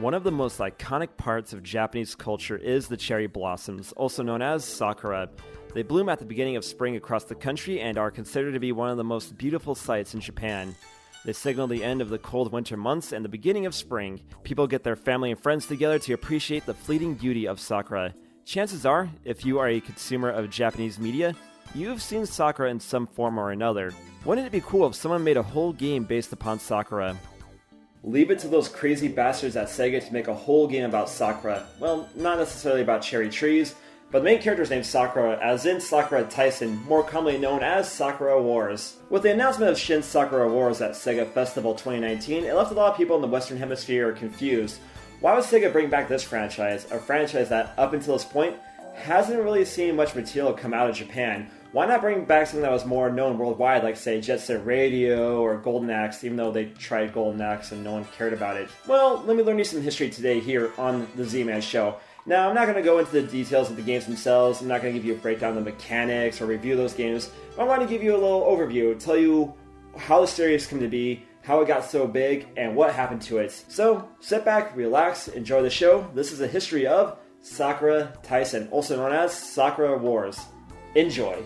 One of the most iconic parts of Japanese culture is the cherry blossoms, also known as sakura. They bloom at the beginning of spring across the country and are considered to be one of the most beautiful sights in Japan. They signal the end of the cold winter months and the beginning of spring. People get their family and friends together to appreciate the fleeting beauty of sakura. Chances are, if you are a consumer of Japanese media, you've seen sakura in some form or another. Wouldn't it be cool if someone made a whole game based upon sakura? Leave it to those crazy bastards at Sega to make a whole game about Sakura. Well, not necessarily about cherry trees, but the main character is named Sakura, as in Sakura Taisen, more commonly known as Sakura Wars. With the announcement of Shin Sakura Wars at Sega Festival 2019, it left a lot of people in the Western Hemisphere confused. Why would Sega bring back this franchise, a franchise that, up until this point, hasn't really seen much material come out of Japan? Why not bring back something that was more known worldwide, like, say, Jet Set Radio or Golden Axe, even though they tried Golden Axe and no one cared about it? Well, let me learn you some history today here on the Z-Man Show. Now, I'm not going to go into the details of the games themselves. I'm not going to give you a breakdown of the mechanics or review those games. But I want to give you a little overview, tell you how the series came to be, how it got so big, and what happened to it. So, sit back, relax, enjoy the show. This is a history of Sakura Taisen, also known as Sakura Wars. Enjoy.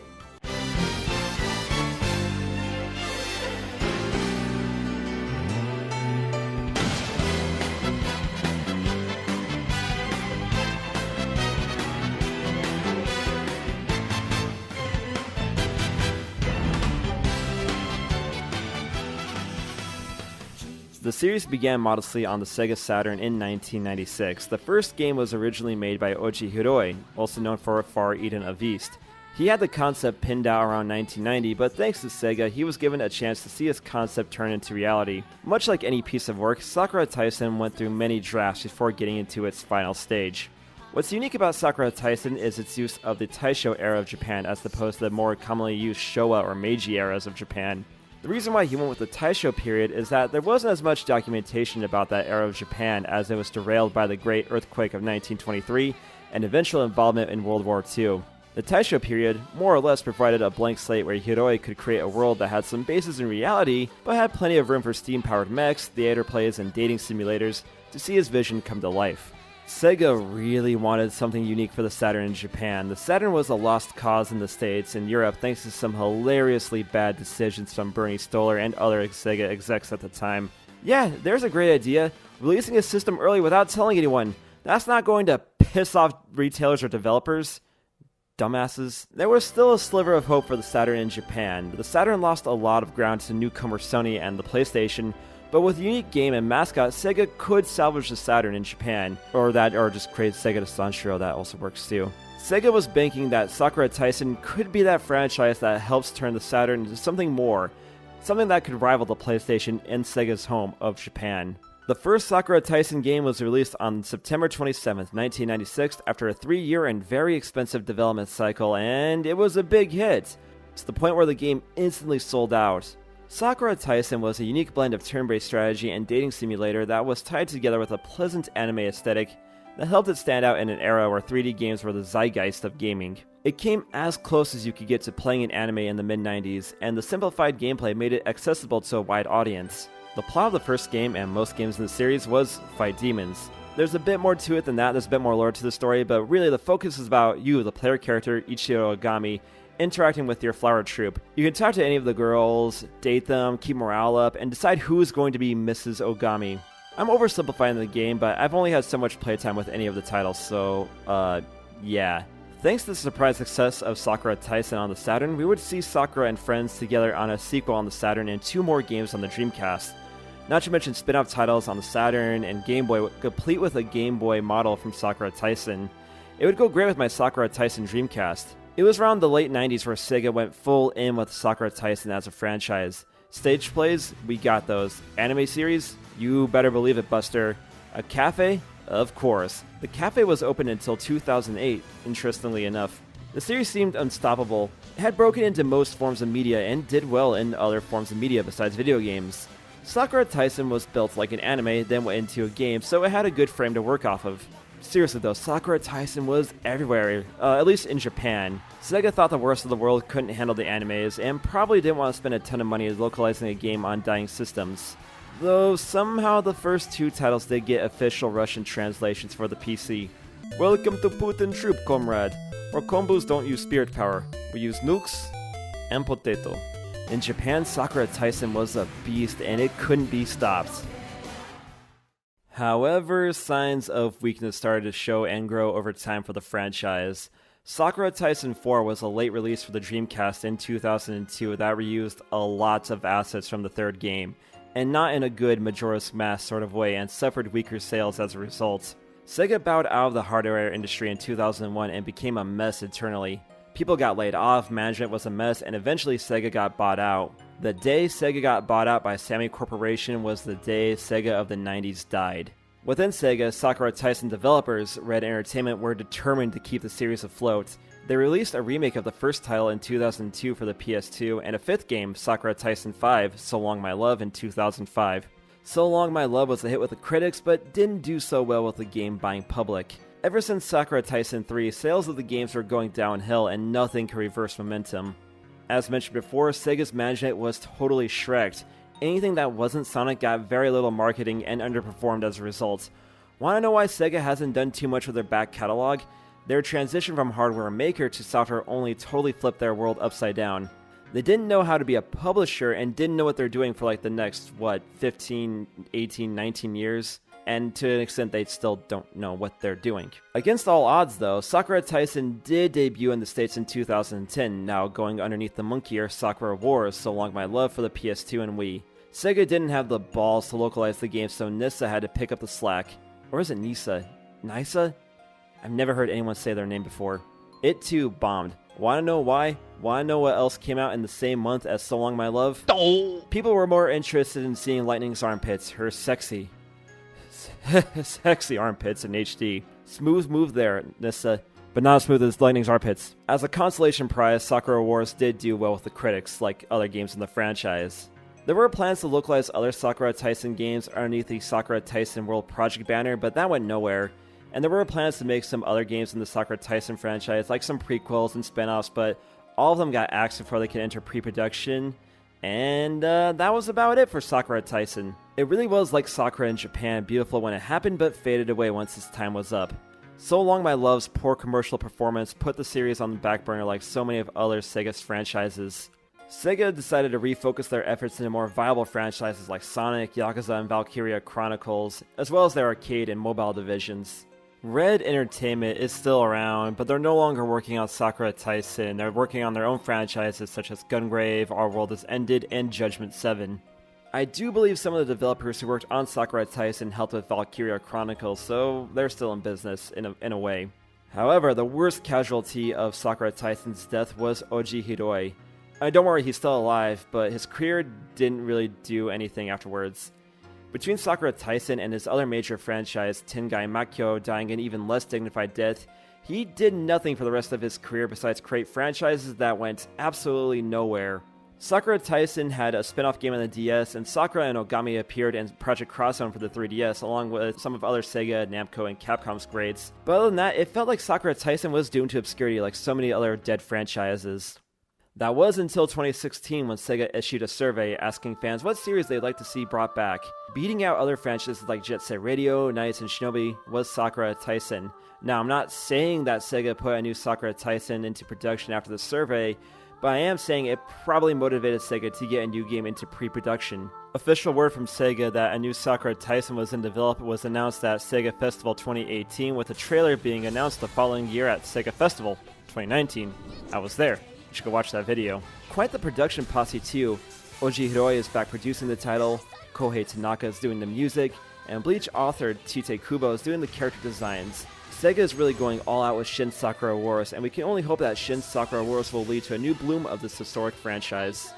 The series began modestly on the Sega Saturn in 1996. The first game was originally made by Oji Hiroi, also known for Far Eden of East. He had the concept pinned out around 1990, but thanks to Sega, he was given a chance to see his concept turn into reality. Much like any piece of work, Sakura Taisen went through many drafts before getting into its final stage. What's unique about Sakura Taisen is its use of the Taisho era of Japan as opposed to the more commonly used Showa or Meiji eras of Japan. The reason why he went with the Taisho period is that there wasn't as much documentation about that era of Japan as it was derailed by the Great Earthquake of 1923 and eventual involvement in World War II. The Taisho period more or less provided a blank slate where Hiroi could create a world that had some bases in reality, but had plenty of room for steam-powered mechs, theater plays, and dating simulators to see his vision come to life. Sega really wanted something unique for the Saturn in Japan. The Saturn was a lost cause in the States and Europe thanks to some hilariously bad decisions from Bernie Stolar and other Sega execs at the time. Yeah, there's a great idea. Releasing a system early without telling anyone. That's not going to piss off retailers or developers. Dumbasses. There was still a sliver of hope for the Saturn in Japan. The Saturn lost a lot of ground to newcomer Sony and the PlayStation, but with a unique game and mascot, Sega could salvage the Saturn in Japan. Or just create Sega to Sanshiro, that also works too. Sega was banking that Sakura Taisen could be that franchise that helps turn the Saturn into something more. Something that could rival the PlayStation in Sega's home of Japan. The first Sakura Taisen game was released on September 27th, 1996 after a 3-year and very expensive development cycle, and it was a big hit, to the point where the game instantly sold out. Sakura Taisen was a unique blend of turn-based strategy and dating simulator that was tied together with a pleasant anime aesthetic that helped it stand out in an era where 3D games were the zeitgeist of gaming. It came as close as you could get to playing an anime in the mid-90s, and the simplified gameplay made it accessible to a wide audience. The plot of the first game, and most games in the series, was fight demons. There's a bit more to it than that, there's a bit more lore to the story, but really the focus is about you, the player character, Ichiro Ogami, interacting with your flower troupe. You can talk to any of the girls, date them, keep morale up, and decide who is going to be Mrs. Ogami. I'm oversimplifying the game, but I've only had so much playtime with any of the titles, so, yeah. Thanks to the surprise success of Sakura Taisen on the Saturn, we would see Sakura and friends together on a sequel on the Saturn and 2 more games on the Dreamcast. Not to mention spin-off titles on the Saturn and Game Boy, complete with a Game Boy model from Sakura Taisen. It would go great with my Sakura Taisen Dreamcast. It was around the late 90s where Sega went full in with Sakura Taisen as a franchise. Stage plays? We got those. Anime series? You better believe it, Buster. A cafe? Of course. The cafe was open until 2008, interestingly enough. The series seemed unstoppable. It had broken into most forms of media and did well in other forms of media besides video games. Sakura Taisen was built like an anime, then went into a game, so it had a good frame to work off of. Seriously though, Sakura Taisen was everywhere, at least in Japan. Sega thought the rest of the world couldn't handle the animes, and probably didn't want to spend a ton of money localizing a game on dying systems. though somehow the first two titles did get official Russian translations for the PC. Welcome to Putin Troop, comrade. Our combos don't use spirit power, we use nukes and potato. In Japan, Sakura Taisen was a beast and it couldn't be stopped. However, signs of weakness started to show and grow over time for the franchise. Sakura Taisen 4 was a late release for the Dreamcast in 2002 that reused a lot of assets from the third game, and not in a good Majora's Mask sort of way, and suffered weaker sales as a result. Sega bowed out of the hardware industry in 2001 and became a mess internally. People got laid off, management was a mess, and eventually Sega got bought out. The day Sega got bought out by Sammy Corporation was the day Sega of the 90s died. Within Sega, Sakura Taisen developers, Red Entertainment, were determined to keep the series afloat. They released a remake of the first title in 2002 for the PS2, and a fifth game, Sakura Taisen 5, So Long My Love, in 2005. So Long My Love was a hit with the critics, but didn't do so well with the game-buying public. Ever since Sakura Taisen 3, sales of the games were going downhill and nothing could reverse momentum. As mentioned before, Sega's management was totally shreked. Anything that wasn't Sonic got very little marketing and underperformed as a result. Wanna know why Sega hasn't done too much with their back catalog? Their transition from hardware maker to software only totally flipped their world upside down. They didn't know how to be a publisher and didn't know what they're doing for like the next, 15, 18, 19 years? And to an extent, they still don't know what they're doing. Against all odds, though, Sakura Taisen did debut in the States in 2010, now going underneath the monkeyer Sakura Wars, So Long My Love for the PS2 and Wii. Sega didn't have the balls to localize the game, so Nissa had to pick up the slack. Or is it Nisa? Nisa? I've never heard anyone say their name before. It too bombed. Wanna know why? Wanna know what else came out in the same month as So Long My Love? People were more interested in seeing Lightning's armpits, her sexy armpits in HD. Smooth move there, Nissa, but not as smooth as Lightning's armpits. As a consolation prize, Sakura Wars did do well with the critics, like other games in the franchise. There were plans to localize other Sakura Taisen games underneath the Sakura Taisen World Project banner, but that went nowhere. And there were plans to make some other games in the Sakura Taisen franchise, like some prequels and spin-offs, but all of them got axed before they could enter pre-production. And that was about it for Sakura Taisen. It really was like Sakura in Japan, beautiful when it happened, but faded away once its time was up. So Long My Love's poor commercial performance put the series on the back burner like so many of other Sega's franchises. Sega decided to refocus their efforts into more viable franchises like Sonic, Yakuza, and Valkyria Chronicles, as well as their arcade and mobile divisions. Red Entertainment is still around, but they're no longer working on Sakura Taisen. They're working on their own franchises such as Gungrave, Our World Is Ended, and Judgment 7. I do believe some of the developers who worked on Sakura Taisen helped with Valkyria Chronicles, so they're still in business in a way. However, the worst casualty of Sakura Taisen's death was Oji Hiroi. Don't worry, he's still alive, but his career didn't really do anything afterwards. Between Sakura Taisen and his other major franchise, Tengai Makyo, dying an even less dignified death, he did nothing for the rest of his career besides create franchises that went absolutely nowhere. Sakura Taisen had a spin-off game on the DS, and Sakura and Ogami appeared in Project Crossover for the 3DS, along with some of other Sega, Namco, and Capcom's grades. But other than that, it felt like Sakura Taisen was doomed to obscurity like so many other dead franchises. That was until 2016 when Sega issued a survey asking fans what series they'd like to see brought back. Beating out other franchises like Jet Set Radio, Knights, and Shinobi was Sakura Taisen. Now, I'm not saying that Sega put a new Sakura Taisen into production after the survey, but I am saying it probably motivated Sega to get a new game into pre-production. Official word from Sega that a new Sakura Taisen was in development was announced at Sega Festival 2018, with a trailer being announced the following year at Sega Festival 2019. I was there. You should go watch that video. Quite the production posse too. Oji Hiroi is back producing the title, Kohei Tanaka is doing the music, and Bleach author Tite Kubo is doing the character designs. Sega is really going all out with Shin Sakura Wars, and we can only hope that Shin Sakura Wars will lead to a new bloom of this historic franchise.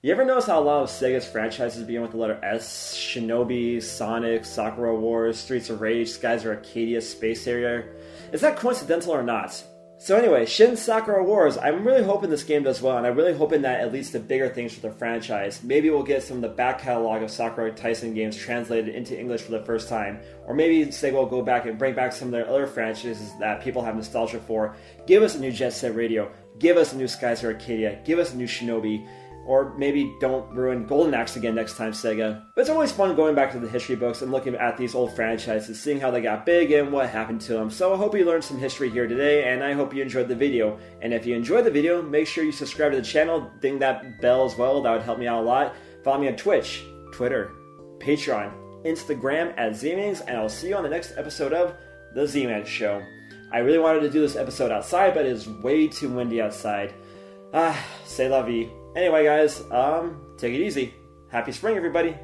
You ever notice how a lot of Sega's franchises begin with the letter S? Shinobi, Sonic, Sakura Wars, Streets of Rage, Skies of Arcadia, Space Harrier? Is that coincidental or not? So anyway, Shin Sakura Wars, I'm really hoping this game does well, and I'm really hoping that it leads to bigger things for the franchise. Maybe we'll get some of the back catalog of Sakura Tyson games translated into English for the first time, or maybe Sega will go back and bring back some of their other franchises that people have nostalgia for. Give us a new Jet Set Radio, give us a new Skies Arcadia, give us a new Shinobi, or maybe don't ruin Golden Axe again next time, Sega. But it's always fun going back to the history books and looking at these old franchises, seeing how they got big and what happened to them. So I hope you learned some history here today, and I hope you enjoyed the video. And if you enjoyed the video, make sure you subscribe to the channel, ding that bell as well, that would help me out a lot. Follow me on Twitch, Twitter, Patreon, Instagram at ZMangs, and I'll see you on the next episode of The Z-Man Show. I really wanted to do this episode outside, but it is way too windy outside. C'est la vie. Anyway, guys, take it easy. Happy spring, everybody.